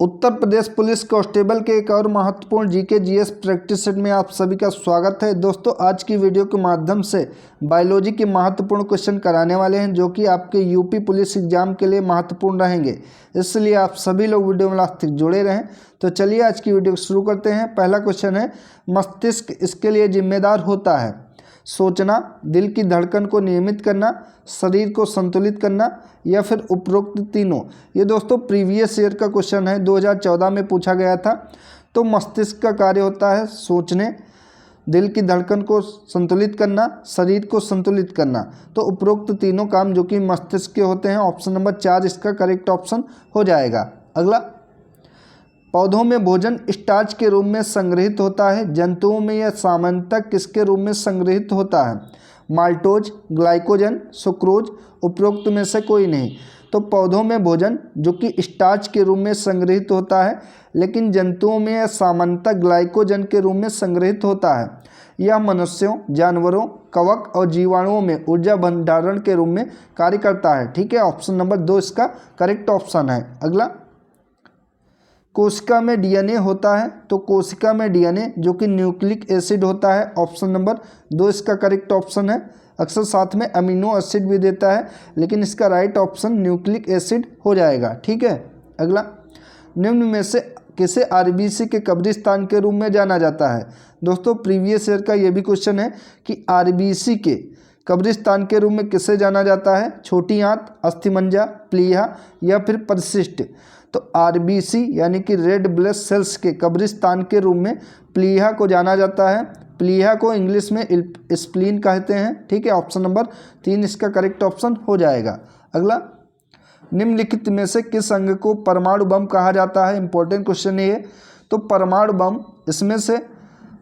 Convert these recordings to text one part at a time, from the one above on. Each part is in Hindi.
उत्तर प्रदेश पुलिस कांस्टेबल के एक और महत्वपूर्ण जीके जीएस प्रैक्टिस सेट में आप सभी का स्वागत है। दोस्तों, आज की वीडियो के माध्यम से बायोलॉजी के महत्वपूर्ण क्वेश्चन कराने वाले हैं जो कि आपके यूपी पुलिस एग्जाम के लिए महत्वपूर्ण रहेंगे, इसलिए आप सभी लोग वीडियो में लास्ट तक जुड़े रहें। तो चलिए आज की वीडियो शुरू करते हैं। पहला क्वेश्चन है, मस्तिष्क इसके लिए जिम्मेदार होता है? सोचना, दिल की धड़कन को नियमित करना, शरीर को संतुलित करना या फिर उपरोक्त तीनों। ये दोस्तों प्रीवियस ईयर का क्वेश्चन है, 2014 में पूछा गया था। तो मस्तिष्क का कार्य होता है सोचने, दिल की धड़कन को संतुलित करना, शरीर को संतुलित करना। तो उपरोक्त तीनों काम जो कि मस्तिष्क के होते हैं। ऑप्शन नंबर 4 इसका करेक्ट ऑप्शन हो जाएगा। अगला, पौधों में भोजन स्टार्च के रूप में संग्रहित होता है, जंतुओं में यह सामान्यतः किसके रूप में संग्रहित होता है? माल्टोज, ग्लाइकोजन, सुक्रोज, उपरोक्त में से कोई नहीं। तो पौधों में भोजन जो कि स्टार्च के रूप में संग्रहित होता है, लेकिन जंतुओं में यह सामान्यतः ग्लाइकोजन के रूप में संग्रहित होता है। यह मनुष्यों, जानवरों, कवक और जीवाणुओं में ऊर्जा भंडारण के रूप में कार्य करता है। ठीक है, ऑप्शन नंबर 2 इसका करेक्ट ऑप्शन है। अगला, कोशिका में डीएनए होता है। तो कोशिका में डीएनए जो कि न्यूक्लिक एसिड होता है। ऑप्शन नंबर 2 इसका करेक्ट ऑप्शन है। अक्सर साथ में अमीनो एसिड भी देता है, लेकिन इसका राइट ऑप्शन न्यूक्लिक एसिड हो जाएगा। ठीक है। अगला, निम्न में से किसे आरबीसी के कब्रिस्तान के रूप में जाना जाता है? दोस्तों प्रीवियस ईयर का ये भी क्वेश्चन है कि आरबीसी के कब्रिस्तान के रूप में किसे जाना जाता है? छोटी आंत, अस्थिमज्जा, प्लीहा या फिर परिशिष्ट। तो आरबीसी यानी कि रेड ब्लड सेल्स के कब्रिस्तान के रूप में प्लीहा को जाना जाता है। प्लीहा को इंग्लिश में स्प्लीन कहते हैं। ठीक है, ऑप्शन नंबर 3 इसका करेक्ट ऑप्शन हो जाएगा। अगला, निम्नलिखित में से किस अंग को परमाणु बम कहा जाता है? इंपॉर्टेंट क्वेश्चन है ये। तो परमाणु बम इसमें से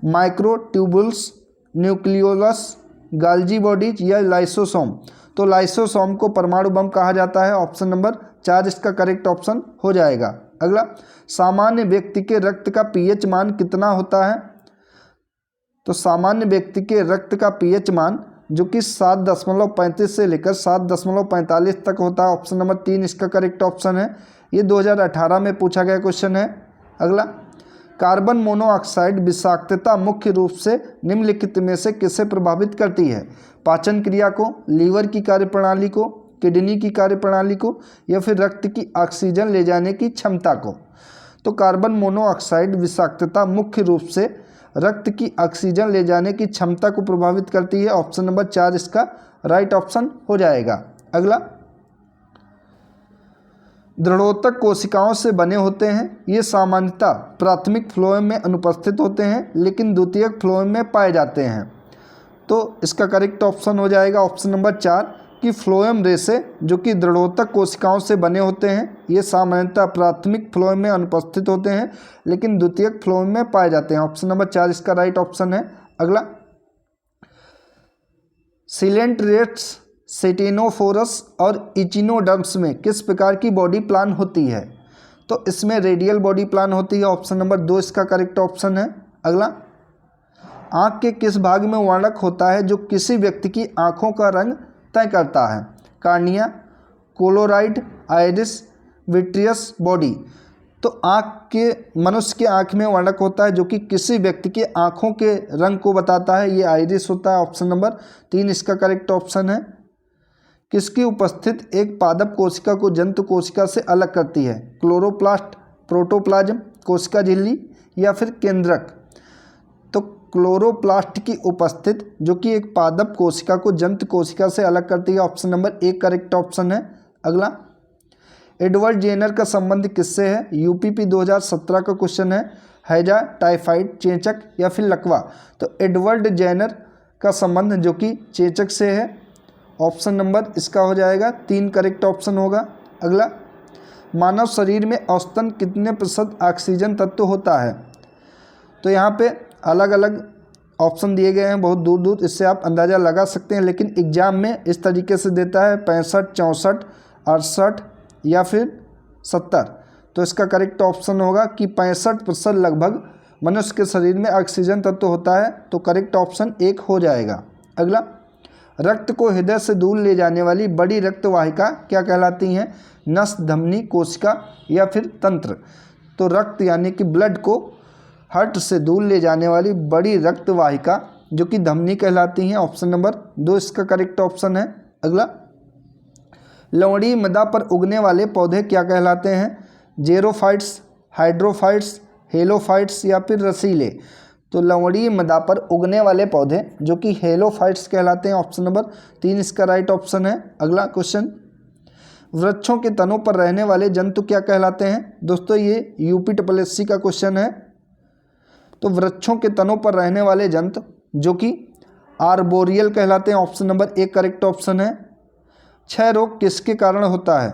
माइक्रोट्यूबुल्स, न्यूक्लियोलस, गाल्जी बॉडीज या लाइसोसोम। तो लाइसोसोम को परमाणु बम कहा जाता है। ऑप्शन नंबर 4 इसका करेक्ट ऑप्शन हो जाएगा। अगला, सामान्य व्यक्ति के रक्त का पीएच मान कितना होता है? तो सामान्य व्यक्ति के रक्त का पीएच मान जो कि 7.35 से लेकर 7.45 तक होता है। ऑप्शन नंबर 3 इसका करेक्ट ऑप्शन है। ये 2018 में पूछा गया क्वेश्चन है। अगला, कार्बन मोनोऑक्साइड विषाक्तता मुख्य रूप से निम्नलिखित में से किसे प्रभावित करती है? पाचन क्रिया को, लीवर की कार्यप्रणाली को, किडनी की कार्यप्रणाली को या फिर रक्त की ऑक्सीजन ले जाने की क्षमता को। तो कार्बन मोनोऑक्साइड विषाक्तता मुख्य रूप से रक्त की ऑक्सीजन ले जाने की क्षमता को प्रभावित करती है। ऑप्शन नंबर 4 इसका राइट ऑप्शन हो जाएगा। अगला, दृढ़ोतक कोशिकाओं से बने होते हैं। ये सामान्यतः प्राथमिक फ्लोएम में अनुपस्थित होते हैं, लेकिन द्वितीयक फ्लोएम में पाए जाते हैं। तो इसका करेक्ट ऑप्शन हो जाएगा ऑप्शन नंबर 4 कि फ्लोएम रेशे जो कि दृढ़ोतक कोशिकाओं से बने होते हैं, ये सामान्यतः प्राथमिक फ्लोएम में अनुपस्थित होते हैं, लेकिन द्वितीयक फ्लोएम में पाए जाते हैं। ऑप्शन नंबर 4 इसका राइट ऑप्शन है। अगला, सिलेंट्रेट्स, सेटिनोफोरस और इचिनोडर्म्स में किस प्रकार की बॉडी प्लान होती है? तो इसमें रेडियल बॉडी प्लान होती है। ऑप्शन नंबर 2 इसका करेक्ट ऑप्शन है। अगला, आँख के किस भाग में वर्णक होता है जो किसी व्यक्ति की आँखों का रंग तय करता है? Cornea, coralloid, iris, vitreous body. तो मनुष्य के आँख में वर्णक होता है जो कि किसी व्यक्ति के आँखों के रंग को बताता है, ये आइरिस होता है। ऑप्शन नंबर 3 इसका करेक्ट ऑप्शन है। किसकी उपस्थित एक पादप कोशिका को जंतु कोशिका से अलग करती है? क्लोरोप्लास्ट, प्रोटोप्लाज्म, कोशिका झिल्ली या फिर केंद्रक। तो क्लोरोप्लास्ट की उपस्थित जो कि एक पादप कोशिका को जंतु कोशिका से अलग करती है। ऑप्शन नंबर 1 करेक्ट ऑप्शन है। अगला, एडवर्ड जेनर का संबंध किससे है? यूपीपी 2017 का क्वेश्चन है। हैजा, टाइफाइड, चेचक या फिर लकवा। तो एडवर्ड जेनर का संबंध जो कि चेचक से है। ऑप्शन नंबर इसका हो जाएगा 3 करेक्ट ऑप्शन होगा। अगला, मानव शरीर में औसतन कितने प्रतिशत ऑक्सीजन तत्व होता है? तो यहाँ पे अलग अलग ऑप्शन दिए गए हैं बहुत दूर दूर, इससे आप अंदाज़ा लगा सकते हैं, लेकिन एग्जाम में इस तरीके से देता है 65, 64, 68 या फिर 70। तो इसका करेक्ट ऑप्शन होगा कि 65% लगभग मनुष्य के शरीर में ऑक्सीजन तत्व होता है। तो करेक्ट ऑप्शन 1 हो जाएगा। अगला, रक्त को हृदय से दूर ले जाने वाली बड़ी रक्तवाहिका क्या कहलाती हैं? नस, धमनी, कोशिका या फिर तंत्र। तो रक्त यानी कि ब्लड को हार्ट से दूर ले जाने वाली बड़ी रक्त वाहिका जो कि धमनी कहलाती हैं। ऑप्शन नंबर 2 इसका करेक्ट ऑप्शन है। अगला, लवणीय मृदा पर उगने वाले पौधे क्या कहलाते हैं? जेरोफाइट्स, हाइड्रोफाइट्स, हेलोफाइट्स या फिर रसीले। तो लवणीय मृदा पर उगने वाले पौधे जो कि हेलोफाइट्स कहलाते हैं। ऑप्शन नंबर 3 इसका राइट ऑप्शन है। अगला क्वेश्चन, वृक्षों के तनों पर रहने वाले जंतु क्या कहलाते हैं? दोस्तों ये यूपी SSC का क्वेश्चन है। तो वृक्षों के तनों पर रहने वाले जंतु जो कि आर्बोरियल कहलाते हैं। ऑप्शन नंबर 1 करेक्ट ऑप्शन है। क्षय रोग किसके कारण होता है?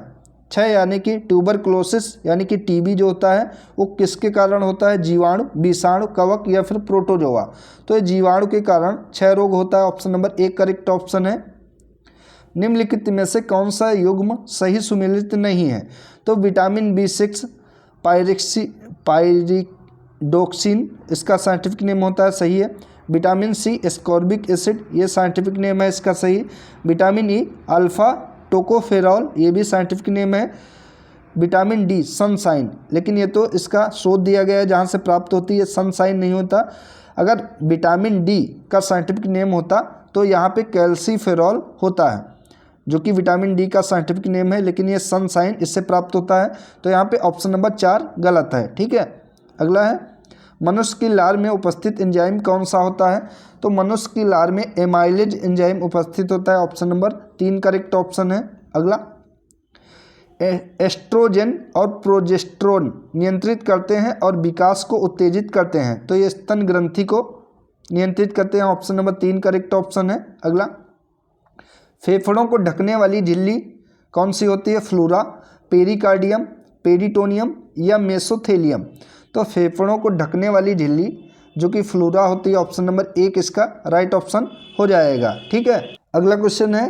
क्षय यानी कि ट्यूबरक्लोसिस यानी कि टीबी जो होता है वो किसके कारण होता है? जीवाणु, विषाणु, कवक या फिर प्रोटोजोआ। तो ये जीवाणु के कारण क्षय रोग होता है। ऑप्शन नंबर 1 करेक्ट ऑप्शन है। निम्नलिखित में से कौन सा युग्म सही सुमेलित नहीं है? तो विटामिन B6 पायरिडोक्सिन इसका साइंटिफिक नेम होता है, सही है। विटामिन C एस्कॉर्बिक एसिड ये साइंटिफिक नेम है इसका, सही। विटामिन E अल्फा टोकोफेरॉल ये भी साइंटिफिक नेम है। विटामिन D सनसाइन, लेकिन ये तो इसका शोध दिया गया है जहाँ से प्राप्त होती है, सनसाइन नहीं होता। अगर विटामिन D का साइंटिफिक नेम होता तो यहाँ पे कैल्सीफेरॉल होता है जो कि विटामिन D का साइंटिफिक नेम है, लेकिन ये सनसाइन इससे प्राप्त होता है। तो यहाँ पे ऑप्शन नंबर 4 गलत है, ठीक है। अगला है, मनुष्य की लार में उपस्थित एंजाइम कौन सा होता है? तो मनुष्य की लार में एमाइलेज एंजाइम उपस्थित होता है। ऑप्शन नंबर 3 करेक्ट ऑप्शन है। अगला, एस्ट्रोजन और प्रोजेस्टेरोन नियंत्रित करते हैं और विकास को उत्तेजित करते हैं। तो ये स्तन ग्रंथि को नियंत्रित करते हैं। ऑप्शन नंबर 3 करेक्ट ऑप्शन है। अगला, फेफड़ों को ढकने वाली झिल्ली कौन सी होती है? फ्लोरा, पेरिकार्डियम, पेरिटोनियम या मेसोथेलियम। तो फेफड़ों को ढकने वाली झिल्ली जो कि फ्लोरा होती है। ऑप्शन नंबर 1 इसका राइट ऑप्शन हो जाएगा, ठीक है। अगला क्वेश्चन है,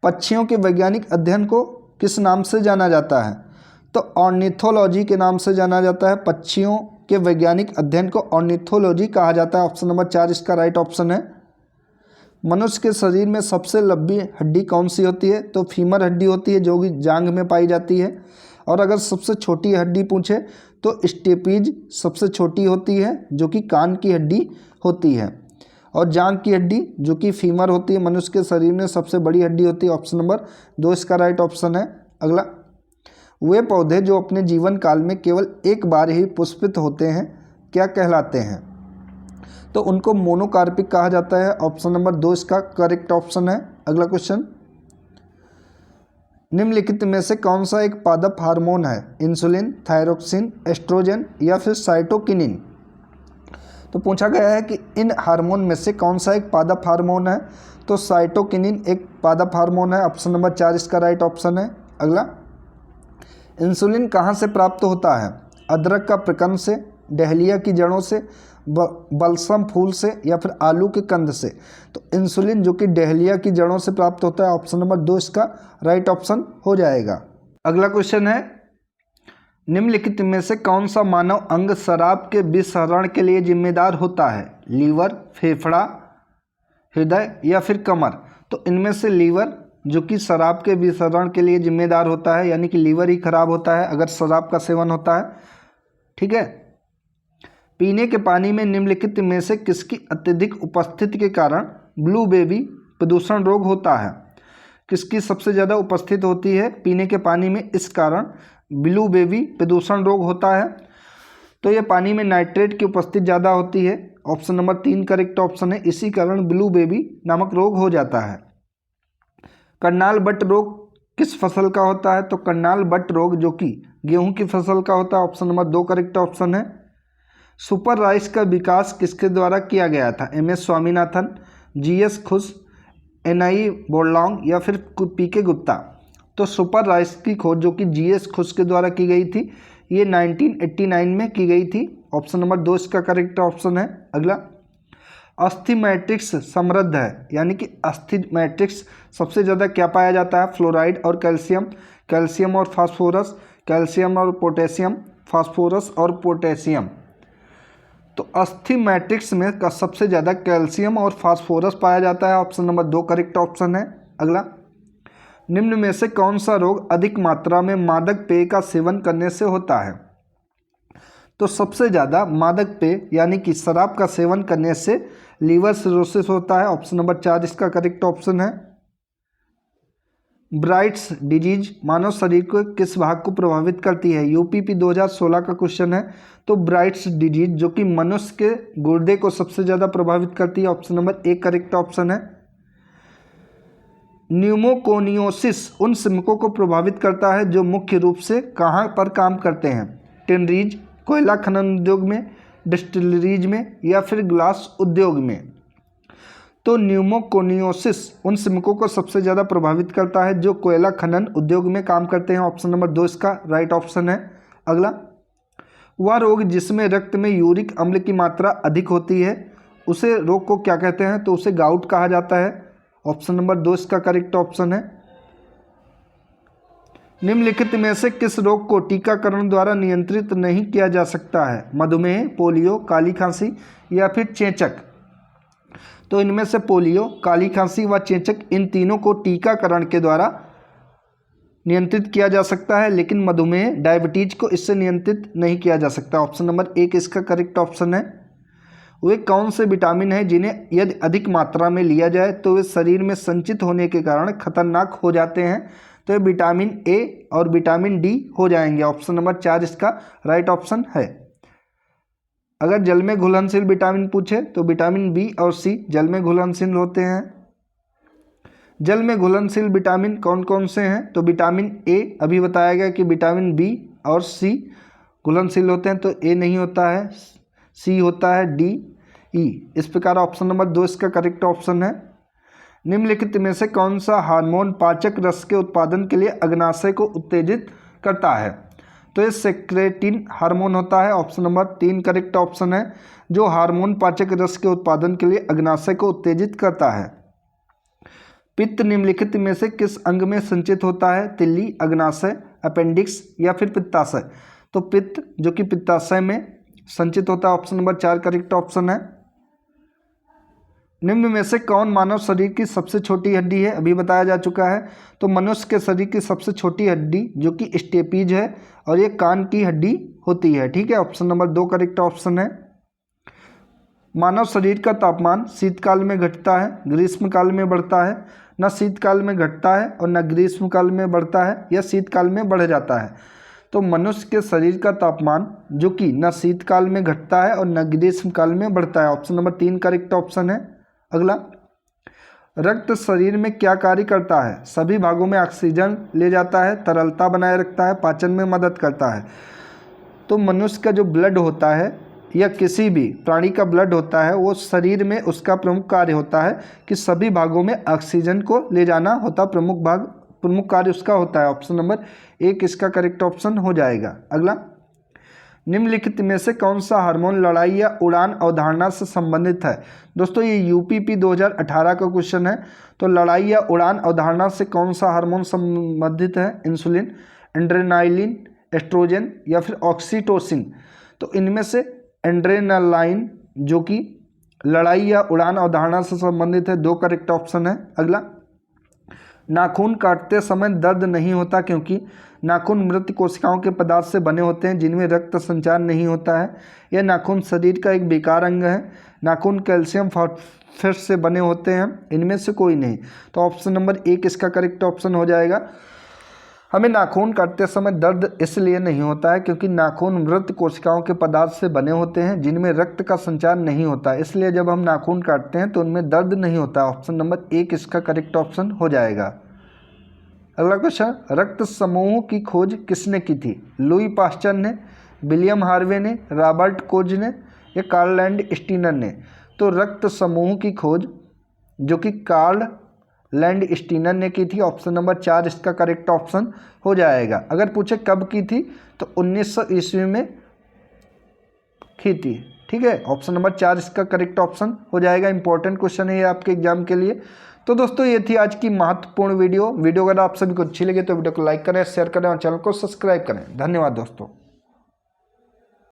पक्षियों के वैज्ञानिक अध्ययन को किस नाम से जाना जाता है? तो ऑर्निथोलॉजी के नाम से जाना जाता है। पक्षियों के वैज्ञानिक अध्ययन को ऑर्निथोलॉजी कहा जाता है। ऑप्शन नंबर 4 इसका राइट ऑप्शन है। मनुष्य के शरीर में सबसे लंबी हड्डी कौन सी होती है? तो फीमर हड्डी होती है जो कि जांघ में पाई जाती है। और अगर सबसे छोटी हड्डी पूछे तो स्टेपीज सबसे छोटी होती है जो कि कान की हड्डी होती है। और जांघ की हड्डी जो कि फीमर होती है मनुष्य के शरीर में सबसे बड़ी हड्डी होती है। ऑप्शन नंबर 2 इसका राइट ऑप्शन है। अगला, वे पौधे जो अपने जीवन काल में केवल एक बार ही पुष्पित होते हैं क्या कहलाते हैं? तो उनको मोनोकार्पिक कहा जाता है। ऑप्शन नंबर 2 इसका करेक्ट ऑप्शन है। अगला क्वेश्चन, निम्नलिखित में से कौन सा एक पादप हार्मोन है? इंसुलिन, थायरोक्सिन, एस्ट्रोजन या फिर साइटोकिनिन। तो पूछा गया है कि इन हार्मोन में से कौन सा एक पादप हार्मोन है? तो साइटोकिनिन एक पादप हार्मोन है। ऑप्शन नंबर 4 इसका राइट ऑप्शन है। अगला, इंसुलिन कहाँ से प्राप्त होता है? अदरक का प्रकंद से, डहलिया की जड़ों से, बलसम फूल से या फिर आलू के कंद से। तो इंसुलिन जो कि डहलिया की जड़ों से प्राप्त होता है। ऑप्शन नंबर 2 इसका राइट ऑप्शन हो जाएगा। अगला क्वेश्चन है, निम्नलिखित में से कौन सा मानव अंग शराब के विसरण के लिए जिम्मेदार होता है? लीवर, फेफड़ा, हृदय या फिर कमर। तो इनमें से लीवर जो कि शराब के विसरण के लिए जिम्मेदार होता है, यानी कि लीवर ही खराब होता है अगर शराब का सेवन होता है, ठीक है। पीने के पानी में निम्नलिखित में से किसकी अत्यधिक उपस्थिति के कारण ब्लू बेबी प्रदूषण रोग होता है? किसकी सबसे ज़्यादा उपस्थित होती है पीने के पानी में, इस कारण ब्लू बेबी प्रदूषण रोग होता है? तो ये पानी में नाइट्रेट की उपस्थिति ज़्यादा होती है। ऑप्शन नंबर 3 करेक्ट ऑप्शन है। इसी कारण ब्लू बेबी नामक रोग हो जाता है। करनाल बट रोग किस फसल का होता है? तो करनाल बट रोग जो कि गेहूं की फसल का होता है। ऑप्शन नंबर 2 करेक्ट ऑप्शन है। सुपर राइस का विकास किसके द्वारा किया गया था? MS स्वामीनाथन, GS खुश, NI बोरलॉन्ग या फिर PK गुप्ता। तो सुपर राइस की खोज जो कि GS खुश के द्वारा की गई थी, ये 1989 में की गई थी। ऑप्शन नंबर 2 इसका करेक्ट ऑप्शन है। अगला, अस्थि मैट्रिक्स समृद्ध है, यानी कि अस्थि मैट्रिक्स सबसे ज़्यादा क्या पाया जाता है? फ्लोराइड और कैल्शियम, कैल्शियम और फास्फोरस, कैल्शियम और पोटेशियम, फास्फोरस और पोटेशियम। तो अस्थि मैट्रिक्स में का सबसे ज़्यादा कैल्शियम और फास्फोरस पाया जाता है। ऑप्शन नंबर 2 करेक्ट ऑप्शन है। अगला, निम्न में से कौन सा रोग अधिक मात्रा में मादक पेय का सेवन करने से होता है? तो सबसे ज़्यादा मादक पेय यानी कि शराब का सेवन करने से लीवर सिरोसिस होता है। ऑप्शन नंबर 4 इसका करेक्ट ऑप्शन है। ब्राइट्स डिजीज मानव शरीर को किस भाग को प्रभावित करती है? यूपीपी 2016 का क्वेश्चन है। तो ब्राइट्स डिजीज जो कि मनुष्य के गुर्दे को सबसे ज़्यादा प्रभावित करती है। ऑप्शन नंबर 1 करेक्ट ऑप्शन है। न्यूमोकोनियोसिस उन श्रमिकों को प्रभावित करता है जो मुख्य रूप से कहाँ पर काम करते हैं? टिनरीज, कोयला खनन उद्योग में, डिस्टिलरीज में या फिर ग्लास उद्योग में? तो न्यूमोकोनियोसिस उन श्रमिकों को सबसे ज़्यादा प्रभावित करता है जो कोयला खनन उद्योग में काम करते हैं। ऑप्शन नंबर 2 इसका राइट ऑप्शन है। अगला, वह रोग जिसमें रक्त में यूरिक अम्ल की मात्रा अधिक होती है उसे रोग को क्या कहते हैं? तो उसे गाउट कहा जाता है। ऑप्शन नंबर 2 इसका करेक्ट ऑप्शन है। निम्नलिखित में से किस रोग को टीकाकरण द्वारा नियंत्रित नहीं किया जा सकता है? मधुमेह, पोलियो, काली खांसी या फिर चेचक? तो इनमें से पोलियो, काली खांसी व चेचक इन तीनों को टीकाकरण के द्वारा नियंत्रित किया जा सकता है, लेकिन मधुमेह, डायबिटीज को इससे नियंत्रित नहीं किया जा सकता। ऑप्शन नंबर 1 इसका करेक्ट ऑप्शन है। वे कौन से विटामिन हैं जिन्हें यदि अधिक मात्रा में लिया जाए तो वे शरीर में संचित होने के कारण खतरनाक हो जाते हैं? तो ये विटामिन ए और विटामिन डी हो जाएंगे। ऑप्शन नंबर 4 इसका राइट ऑप्शन है। अगर जल में घुलनशील विटामिन पूछे तो विटामिन बी और सी जल में घुलनशील होते हैं। जल में घुलनशील विटामिन कौन कौन से हैं? तो विटामिन ए अभी बताया गया कि विटामिन बी और सी घुलनशील होते हैं, तो ए नहीं होता है, सी होता है, डी, ई। इस प्रकार ऑप्शन नंबर 2 इसका करेक्ट ऑप्शन है। निम्नलिखित में से कौन सा हार्मोन पाचक रस के उत्पादन के लिए अग्नाशय को उत्तेजित करता है? तो ये सेक्रेटिन हार्मोन होता है। ऑप्शन नंबर 3 करेक्ट ऑप्शन है, जो हार्मोन पाचक रस के उत्पादन के लिए अग्नाशय को उत्तेजित करता है। पित्त निम्नलिखित में से किस अंग में संचित होता है? तिल्ली, अग्नाशय, अपेंडिक्स या फिर पित्ताशय? तो पित्त जो कि पित्ताशय में संचित होता है। ऑप्शन नंबर 4 करेक्ट ऑप्शन है। निम्न में से कौन मानव शरीर की सबसे छोटी हड्डी है? अभी बताया जा चुका है। तो मनुष्य के शरीर की सबसे छोटी हड्डी जो कि स्टेपीज है और ये कान की हड्डी होती है। ठीक है, ऑप्शन नंबर 2 करेक्ट ऑप्शन है। मानव शरीर का तापमान शीतकाल में घटता है, ग्रीष्मकाल में बढ़ता है? न शीतकाल में घटता है और न ग्रीष्मकाल में बढ़ता है, या शीतकाल में बढ़ जाता है? तो मनुष्य के शरीर का तापमान जो कि न शीतकाल में घटता है और न ग्रीष्मकाल में बढ़ता है। ऑप्शन नंबर 3 करेक्ट ऑप्शन है। अगला, रक्त शरीर में क्या कार्य करता है? सभी भागों में ऑक्सीजन ले जाता है, तरलता बनाए रखता है, पाचन में मदद करता है? तो मनुष्य का जो ब्लड होता है या किसी भी प्राणी का ब्लड होता है, वो शरीर में उसका प्रमुख कार्य होता है कि सभी भागों में ऑक्सीजन को ले जाना होता, प्रमुख कार्य उसका होता है। ऑप्शन नंबर 1 इसका करेक्ट ऑप्शन हो जाएगा। अगला, निम्नलिखित में से कौन सा हार्मोन लड़ाई या उड़ान अवधारणा से संबंधित है? दोस्तों ये यूपीपी 2018 का क्वेश्चन है। तो लड़ाई या उड़ान अवधारणा से कौन सा हार्मोन संबंधित है? इंसुलिन, एड्रेनालिन, एस्ट्रोजन या फिर ऑक्सीटोसिन? तो इनमें से एड्रेनालाइन जो कि लड़ाई या उड़ान अवधारणा से संबंधित है, 2 करेक्ट ऑप्शन है। अगला, नाखून काटते समय दर्द नहीं होता क्योंकि नाखून मृत कोशिकाओं के पदार्थ से बने होते हैं जिनमें रक्त संचार नहीं होता है। यह नाखून शरीर का एक बेकार अंग है। नाखून कैल्शियम फॉस्फेट से बने होते हैं। इनमें से कोई नहीं। तो ऑप्शन नंबर 1 इसका करेक्ट ऑप्शन हो जाएगा। हमें नाखून काटते समय दर्द इसलिए नहीं होता है क्योंकि नाखून मृत कोशिकाओं के पदार्थ से बने होते हैं जिनमें रक्त का संचार नहीं होता, इसलिए जब हम नाखून काटते हैं तो उनमें दर्द नहीं होता। ऑप्शन नंबर 1 इसका करेक्ट ऑप्शन हो जाएगा। अगला क्वेश्चन, रक्त समूह की खोज किसने की थी? लुई पास्चर ने, विलियम हार्वे ने, रॉबर्ट कोच ने या कार्ल लैंडस्टीनर ने? तो रक्त समूह की खोज जो कि कार्ल लैंडस्टीनर ने की थी। ऑप्शन नंबर 4 इसका करेक्ट ऑप्शन हो जाएगा। अगर पूछे कब की थी तो 1900 ईस्वी में की थी। ठीक है, ऑप्शन नंबर 4 इसका करेक्ट ऑप्शन हो जाएगा। इंपॉर्टेंट क्वेश्चन है ये आपके एग्जाम के लिए। तो दोस्तों ये थी आज की महत्वपूर्ण वीडियो। अगर आप सभी को अच्छी लगे तो वीडियो को लाइक करें, शेयर करें और चैनल को सब्सक्राइब करें। धन्यवाद दोस्तों।